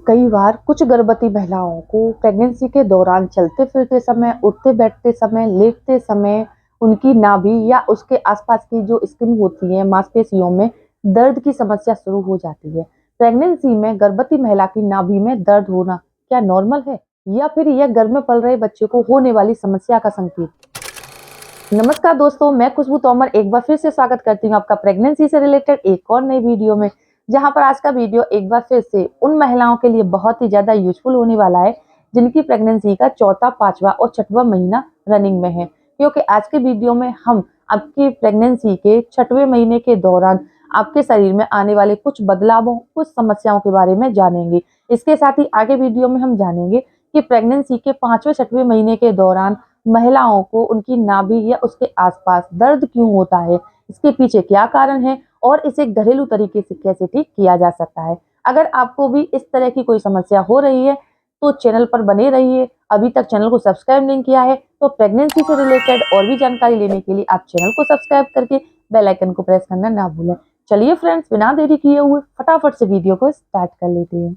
कई बार कुछ गर्भवती महिलाओं को प्रेगनेंसी के दौरान चलते फिरते समय, उठते बैठते समय, लेटते समय उनकी नाभि या उसके आसपास की जो स्किन होती है, मांसपेशियों में दर्द की समस्या शुरू हो जाती है। प्रेगनेंसी में गर्भवती महिला की नाभि में दर्द होना क्या नॉर्मल है या फिर यह गर्भ में पल रहे बच्चे को होने वाली समस्या का संकेत? नमस्कार दोस्तों, मैं खुशबू तोमर एक बार फिर से स्वागत करती हूँ आपका प्रेगनेंसी से रिलेटेड एक और नई वीडियो में। जहाँ पर आज का वीडियो एक बार फिर से उन महिलाओं के लिए बहुत ही ज्यादा यूजफुल होने वाला है जिनकी प्रेगनेंसी का चौथा, पांचवा और छठवां महीना रनिंग में है। क्योंकि आज के वीडियो में हम आपकी प्रेगनेंसी के छठवें महीने के दौरान आपके शरीर में आने वाले कुछ बदलावों, कुछ समस्याओं के बारे में जानेंगे। इसके साथ ही आगे वीडियो में हम जानेंगे कि प्रेगनेंसी के पांचवें, छठवें महीने के दौरान महिलाओं को उनकी नाभि या उसके आसपास दर्द क्यों होता है, इसके पीछे क्या कारण है और इसे घरेलू तरीके से कैसे ठीक किया जा सकता है। अगर आपको भी इस तरह की कोई समस्या हो रही है तो चैनल पर बने रहिए। अभी तक चैनल को सब्सक्राइब नहीं किया है तो प्रेगनेंसी से रिलेटेड और भी जानकारी लेने के लिए आप चैनल को सब्सक्राइब करके बेल आइकन को प्रेस करना ना भूलें। चलिए फ्रेंड्स, बिना देरी किए हुए फटाफट से वीडियो को स्टार्ट कर लेते हैं।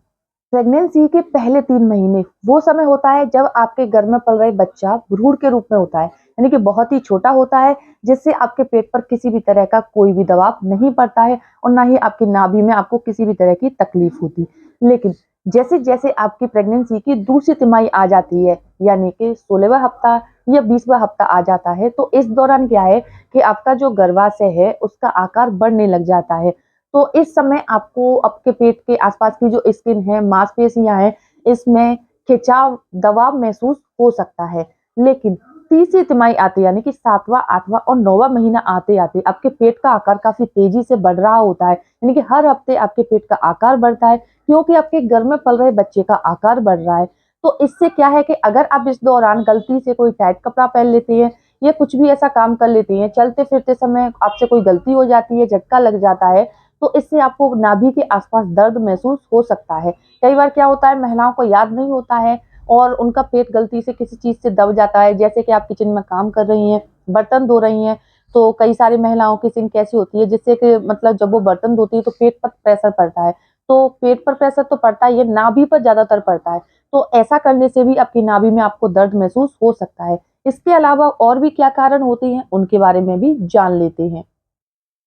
प्रेगनेंसी के पहले 3 महीने वो समय होता है जब आपके गर्भ में पल रहे बच्चा भ्रूण के रूप में होता है, यानी कि बहुत ही छोटा होता है, जिससे आपके पेट पर किसी भी तरह का कोई भी दबाव नहीं पड़ता है और ना ही आपकी नाभि में आपको किसी भी तरह की तकलीफ होती। लेकिन जैसे-जैसे आपकी प्रेगनेंसी की दूसरी तिमाही आ जाती है, यानी कि 16वां हफ्ता या 20वां हफ्ता आ जाता है, तो इस दौरान क्या है कि आपका जो गर्भाशय है उसका आकार बढ़ने लग जाता है। तो इस समय आपको आपके पेट के आसपास की जो स्किन है, मांसपेशियां हैं, इसमें खिंचाव, दबाव महसूस हो सकता है। लेकिन तीसरी तिमाही आती है, यानी कि 7वां, 8वां और 9वां महीना आते-आते आपके पेट का आकार काफी तेजी से बढ़ रहा होता है। यानी कि हर हफ्ते आपके पेट का आकार बढ़ता है क्योंकि आपके गर्भ में पल रहे बच्चे का आकार बढ़ रहा है। तो इससे क्या है कि अगर आप इस दौरान गलती से कोई टाइट कपड़ा पहन लेती हैं या कुछ भी ऐसा काम कर लेती हैं, चलते फिरते समय आपसे कोई गलती हो जाती है, झटका लग जाता है, तो इससे आपको नाभि के आसपास दर्द महसूस हो सकता है। कई बार क्या होता है, महिलाओं को याद नहीं होता है और उनका पेट गलती से किसी चीज़ से दब जाता है। जैसे कि आप किचन में काम कर रही हैं, बर्तन धो रही हैं, तो कई सारी महिलाओं की सिंक कैसी होती है जिससे कि मतलब जब वो बर्तन धोती है तो पेट पर प्रेशर पड़ता है। तो पेट पर प्रेशर तो पड़ता ही है, नाभि पर ज़्यादातर पड़ता है। तो ऐसा करने से भी आपकी नाभि में आपको दर्द महसूस हो सकता है। इसके अलावा और भी क्या कारण होते हैं, उनके बारे में भी जान लेते हैं।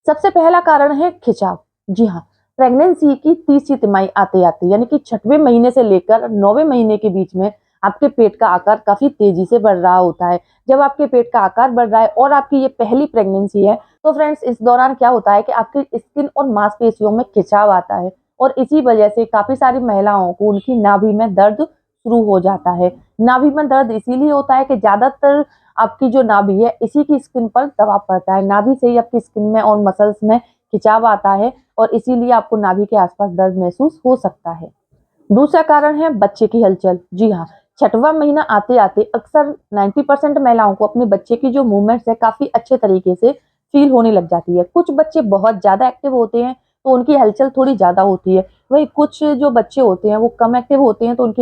सबसे पहला कारण है खिंचाव। जी हाँ, प्रेगनेंसी की तीसरी तिमाही आते-आते, यानी कि छठवें महीने से लेकर 9वें महीने के बीच में आपके पेट का आकार काफ़ी तेज़ी से बढ़ रहा होता है। जब आपके पेट का आकार बढ़ रहा है और आपकी ये पहली प्रेगनेंसी है, तो फ्रेंड्स इस दौरान क्या होता है कि आपकी स्किन और मांसपेशियों में खिंचाव आता है और इसी वजह से काफ़ी सारी महिलाओं को उनकी नाभि में दर्द शुरू हो जाता है। नाभि में दर्द इसीलिए होता है कि ज़्यादातर आपकी जो नाभि है इसी की स्किन पर दबाव पड़ता है। नाभि से ही आपकी स्किन में और मसल्स में खिंचाव आता है और इसीलिए आपको नाभि के आसपास दर्द महसूस हो सकता है। दूसरा कारण है बच्चे की हलचल। जी हाँ, छठवां महीना आते-आते अक्सर 90% महिलाओं को अपने बच्चे की जो मूवमेंट्स है काफ़ी अच्छे तरीके से फ़ील होने लग जाती है। कुछ बच्चे बहुत ज़्यादा एक्टिव होते हैं तो उनकी हलचल थोड़ी ज़्यादा होती है। वहीं कुछ जो बच्चे होते हैं वो कम एक्टिव होते हैं तो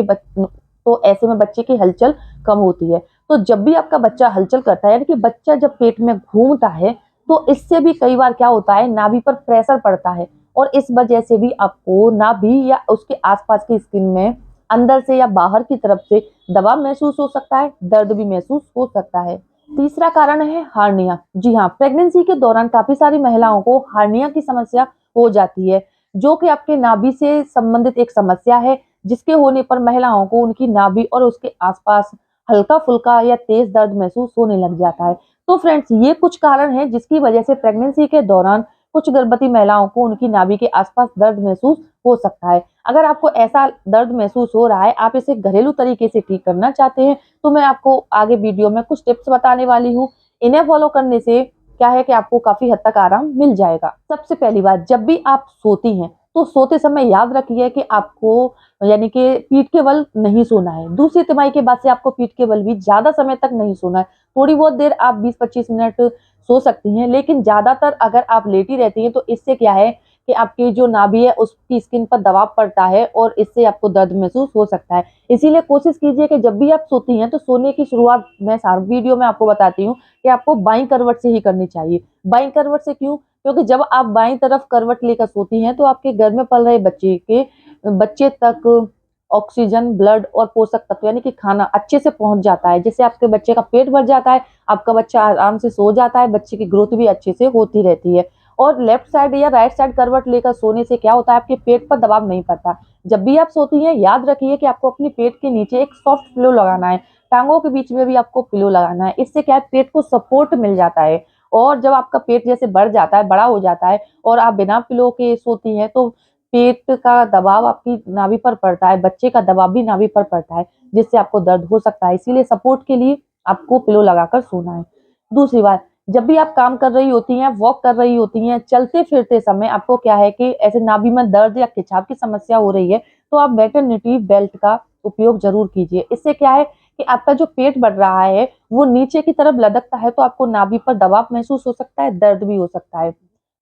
तो ऐसे में बच्चे की हलचल कम होती है। तो जब भी आपका बच्चा हलचल करता है, यानी कि बच्चा जब पेट में घूमता है, तो इससे भी कई बार क्या होता है, नाभि पर प्रेशर पड़ता है और इस वजह से भी आपको नाभि या उसके आसपास की स्किन में अंदर से या बाहर की तरफ से दबाव महसूस हो सकता है, दर्द भी महसूस हो सकता है। तीसरा कारण है हार्निया। जी हाँ, प्रेगनेंसी के दौरान काफी सारी महिलाओं को हार्निया की समस्या हो जाती है, जो कि आपके नाभि से संबंधित एक समस्या है, जिसके होने पर महिलाओं को उनकी नाभि और उसके आसपास हल्का-फुल्का या तेज दर्द महसूस होने लग जाता है। तो फ्रेंड्स, ये कुछ कारण हैं जिसकी वजह से प्रेगनेंसी के दौरान कुछ गर्भवती महिलाओं को उनकी नाभि के आसपास दर्द महसूस हो सकता है। अगर आपको ऐसा दर्द महसूस हो रहा है, आप इसे घरेलू तरीके से ठीक करना चाहते हैं, तो मैं आपको आगे वीडियो में कुछ टिप्स बताने वाली हूँ। इन्हें फॉलो करने से क्या है कि आपको काफ़ी हद तक आराम मिल जाएगा। सबसे पहली बात, जब भी आप सोती हैं, तो सोते समय याद रखिए कि आपको यानी कि पीठ के बल नहीं सोना है। दूसरी तिमाही के बाद से आपको पीठ के बल भी ज़्यादा समय तक नहीं सोना है। थोड़ी बहुत देर आप 20-25 मिनट सो सकती हैं, लेकिन ज़्यादातर अगर आप लेटी रहती हैं तो इससे क्या है कि आपकी जो नाभि है उसकी स्किन पर दबाव पड़ता है और इससे आपको दर्द महसूस हो सकता है। इसीलिए कोशिश कीजिए कि जब भी आप सोती हैं तो सोने की शुरुआत मैं सार वीडियो में आपको बताती हूँ कि आपको बाईं करवट से ही करनी चाहिए। बाईं करवट से क्यों? क्योंकि जब आप बाईं तरफ करवट लेकर सोती हैं तो आपके गर्भ में पल रहे बच्चे तक ऑक्सीजन, ब्लड और पोषक तत्व यानी कि खाना अच्छे से पहुंच जाता है, जिससे आपके बच्चे का पेट भर जाता है, आपका बच्चा आराम से सो जाता है, बच्चे की ग्रोथ भी अच्छे से होती रहती है। और लेफ्ट साइड या राइट साइड करवट लेकर सोने से क्या होता है, आपके पेट पर दबाव नहीं पड़ता। जब भी आप सोती हैं, याद रखिए कि आपको अपने पेट के नीचे एक सॉफ्ट पिलो लगाना है, टांगों के बीच में भी आपको पिलो लगाना है। इससे क्या है, पेट को सपोर्ट मिल जाता है। और जब आपका पेट जैसे बढ़ जाता है, बड़ा हो जाता है और आप बिना पिलो के सोती हैं, तो पेट का दबाव आपकी नाभि पर पड़ता है, बच्चे का दबाव भी नाभि पर पड़ता है, जिससे आपको दर्द हो सकता है। इसीलिए सपोर्ट के लिए आपको पिलो लगाकर सोना है। दूसरी बात, जब भी आप काम कर रही होती हैं, वॉक कर रही होती हैं, चलते-फिरते समय आपको क्या है कि ऐसे नाभि में दर्द या खिंचाव की समस्या हो रही है, तो आप मैटरनिटी बेल्ट का उपयोग ज़रूर कीजिए। इससे क्या है कि आपका जो पेट बढ़ रहा है, वो नीचे की तरफ लदकता है, तो आपको नाभि पर दबाव महसूस हो सकता है, दर्द भी हो सकता है।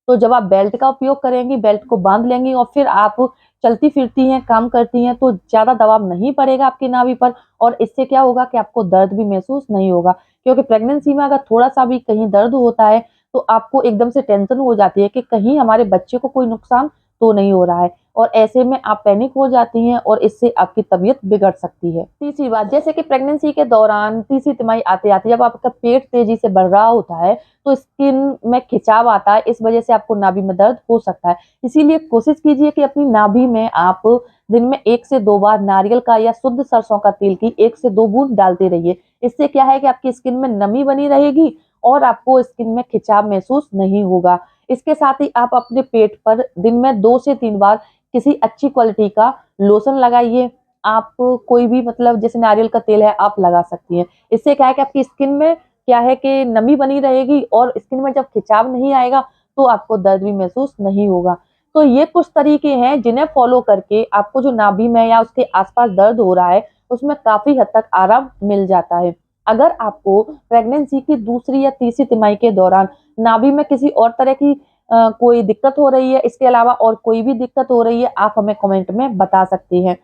तो जब आप बेल्ट का उपयोग करेंगी, बेल्ट को बाँध लेंगी और फिर आप चलती-फिरती हैं, काम करती हैं, तो ज़्यादा दबाव नहीं पड़ेगा आपकी नाभि पर और इससे क्या होगा कि आपको दर्द भी महसूस नहीं होगा। क्योंकि प्रेगनेंसी में अगर थोड़ा-सा भी कहीं दर्द होता है, तो आपको एकदम से टेंशन हो जाती है कि कहीं हमारे बच्चे को कोई नुकसान तो नहीं हो रहा है और ऐसे में आप पैनिक हो जाती हैं और इससे आपकी तबीयत बिगड़ सकती है। तीसरी बात, जैसे कि प्रेगनेंसी के दौरान तीसरी तिमाही आते-आते जब आपका पेट तेज़ी से बढ़ रहा होता है, तो स्किन में खिंचाव आता है, इस वजह से आपको नाभि में दर्द हो सकता है। इसीलिए कोशिश कीजिए कि अपनी नाभि में आप दिन में 1 से 2 बार नारियल का या शुद्ध सरसों का तेल की 1 से 2 बूंद डालते रहिए। इससे क्या है कि आपकी स्किन में नमी बनी रहेगी और आपको स्किन में खिंचाव महसूस नहीं होगा। इसके साथ ही आप अपने पेट पर दिन में 2 से 3 बार किसी अच्छी क्वालिटी का लोशन लगाइए। आप कोई भी मतलब जैसे नारियल का तेल है आप लगा सकती हैं। इससे क्या है कि आपकी स्किन में क्या है कि नमी बनी रहेगी और स्किन में जब खिंचाव नहीं आएगा तो आपको दर्द भी महसूस नहीं होगा। तो ये कुछ तरीके हैं जिन्हें फॉलो करके आपको जो नाभि में या उसके आस-पास दर्द हो रहा है, उसमें काफ़ी हद तक आराम मिल जाता है। अगर आपको प्रेगनेंसी की दूसरी या तीसरी तिमाही के दौरान नाभि में किसी और तरह की कोई दिक्कत हो रही है, इसके अलावा और कोई भी दिक्कत हो रही है, आप हमें कमेंट में बता सकती हैं।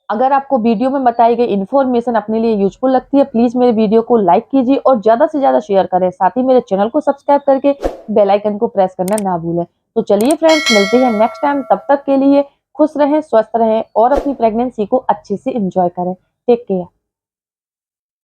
अगर आपको वीडियो में बताई गई इन्फॉर्मेशन अपने लिए यूज़फुल लगती है, प्लीज़ मेरे वीडियो को लाइक कीजिए और ज़्यादा से ज़्यादा शेयर करें। साथ ही मेरे चैनल को सब्सक्राइब करके बेल आइकन को प्रेस करना ना भूलें। तो चलिए फ्रेंड्स, मिलते हैं नेक्स्ट टाइम, तब तक के लिए खुश रहें, स्वस्थ रहें और अपनी प्रेगनेंसी को अच्छे से एन्जॉय करें। Take care.